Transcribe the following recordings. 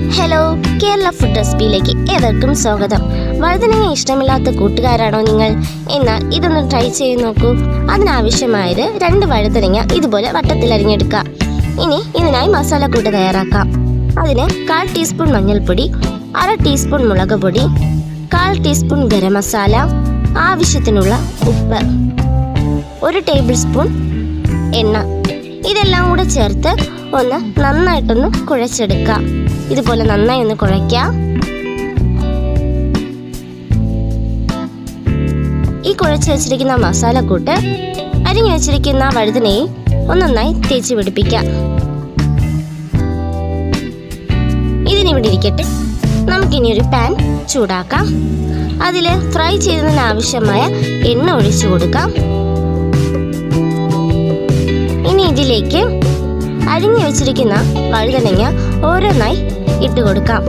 Hello, Kerala food റെസിപ്പിയിലേക്ക് ഏവർക്കും സ്വാഗതം. വഴുതനങ്ങ ഇഷ്ടമില്ലാത്ത കൂട്ടുകാരാണോ നിങ്ങൾ? എന്നാൽ ഇതൊന്ന് ട്രൈ ചെയ്ത് നോക്കൂ. അതിനാവശ്യമായത് 2 വഴുതനങ്ങ ഇതുപോലെ വട്ടത്തിൽ അരിഞ്ഞെടുക്കാം. ഇനി ഇതിനായി മസാലക്കൂട്ട് തയ്യാറാക്കാം. അതിന് 1/4 ടീസ്പൂൺ മഞ്ഞൾപ്പൊടി, 1/2 ടീസ്പൂൺ മുളക് പൊടി, 1/4 ടീസ്പൂൺ ഗരം മസാല, ആവശ്യത്തിനുള്ള ഉപ്പ്, 1 ടേബിൾ സ്പൂൺ എണ്ണ, ഇതെല്ലാം കൂടെ ചേർത്ത് നന്നായിട്ടൊന്ന് കുഴച്ചെടുക്കാം. ഇതുപോലെ നന്നായി ഒന്ന് കുഴയ്ക്കാം. ഈ കുഴച്ച് വെച്ചിരിക്കുന്ന മസാലക്കൂട്ട് അരിഞ്ഞു വെച്ചിരിക്കുന്ന വഴുതനയും നന്നായി തേച്ച് പിടിപ്പിക്കാം. ഇതിനിവിടെ ഇരിക്കട്ടെ. നമുക്കിനി ഒരു പാൻ ചൂടാക്കാം. അതിൽ ഫ്രൈ ചെയ്യുന്നതിന് ആവശ്യമായ എണ്ണ ഒഴിച്ചു കൊടുക്കാം. ഇനി ഇതിലേക്ക് അരിഞ്ഞു വെച്ചിരിക്കുന്ന വഴുതനങ്ങ ഓരോന്നായി ഇട്ട് കൊടുക്കാം.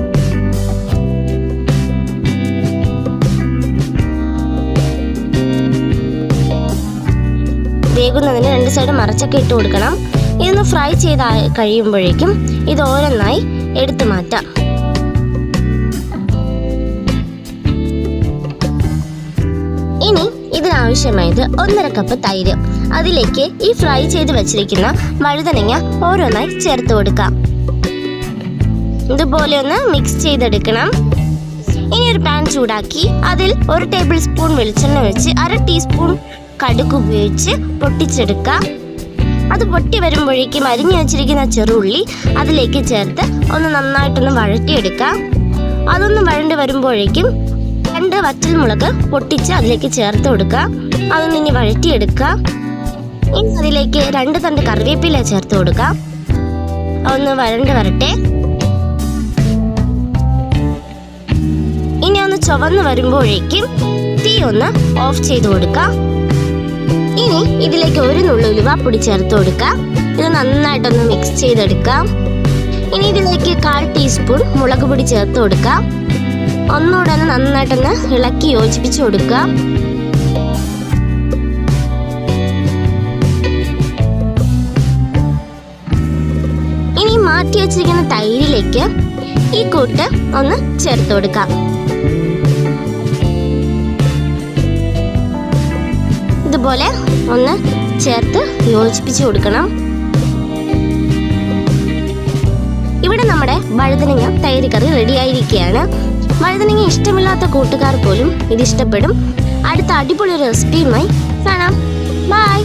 വേകുന്നതിന് 2 സൈഡ് മറച്ചൊക്കെ ഇട്ട് കൊടുക്കണം. ഇതൊന്ന് ഫ്രൈ ചെയ്ത് കഴിയുമ്പോഴേക്കും ഇത് ഓരോന്നായി എടുത്തു മാറ്റാം. ഇനി ഇതിനാവശ്യമായത് 1.5 കപ്പ് തൈര്. അതിലേക്ക് ഈ ഫ്രൈ ചെയ്ത് വെച്ചിരിക്കുന്ന വഴുതനങ്ങ ഓരോന്നായി ചേർത്ത് കൊടുക്കാം. ഇതുപോലെ ഒന്ന് മിക്സ് ചെയ്തെടുക്കണം. ഇനി ഒരു പാൻ ചൂടാക്കി അതിൽ 1 ടേബിൾ സ്പൂൺ വെളിച്ചെണ്ണ ഒഴിച്ച് 1/2 ടീസ്പൂൺ കടുക് ഉപയോഗിച്ച് പൊട്ടിച്ചെടുക്കാം. അത് പൊട്ടി വരുമ്പോഴേക്കും അരിഞ്ഞു വെച്ചിരിക്കുന്ന ചെറുള്ളി അതിലേക്ക് ചേർത്ത് നന്നായിട്ടൊന്ന് വഴറ്റിയെടുക്കാം. അതൊന്ന് വഴണ്ട് വരുമ്പോഴേക്കും 2 വറ്റൽമുളക് പൊട്ടിച്ച് അതിലേക്ക് ചേർത്ത് കൊടുക്കുക. അതൊന്ന് ഇനി വഴറ്റിയെടുക്കുക. ഇനി അതിലേക്ക് 2 തണ്ട് കറിവേപ്പില ചേർത്ത് കൊടുക്കാം. അതൊന്ന് വഴണ്ട് വരട്ടെ. ഇനി ഒന്ന് ചുവന്ന് വരുമ്പോഴേക്കും തീ ഒന്ന് ഓഫ് ചെയ്ത് കൊടുക്കാം. ഇനി ഇതിലേക്ക് 1 നുള്ളു ഉലുവാപ്പൊടി ചേർത്ത് കൊടുക്കാം. ഇത് നന്നായിട്ടൊന്ന് മിക്സ് ചെയ്തെടുക്കാം. ഇനി ഇതിലേക്ക് 1/4 ടീസ്പൂൺ മുളക് പൊടി ചേർത്ത് കൊടുക്കാം. ഒന്നുകൂടെ നന്നായിട്ടൊന്ന് ഇളക്കി യോജിപ്പിച്ച് കൊടുക്കുക. ഇനി മാറ്റി വെച്ചിരിക്കുന്ന തൈരിലേക്ക് ഈ കൂട്ട് ഒന്ന് ചേർത്ത് കൊടുക്കാം. ഇതുപോലെ ഒന്ന് ചേർത്ത് യോജിപ്പിച്ച് കൊടുക്കണം. ഇവിടെ നമ്മുടെ വഴുതനങ്ങ തൈര് കറി റെഡി ആയിരിക്കുകയാണ്. വഴുതനങ്ങ ഇഷ്ടമില്ലാത്ത കൂട്ടുകാർ പോലും ഇത് ഇഷ്ടപ്പെടും. അടുത്ത അടിപൊളി റെസിപ്പിയുമായി കാണാം. ബൈ.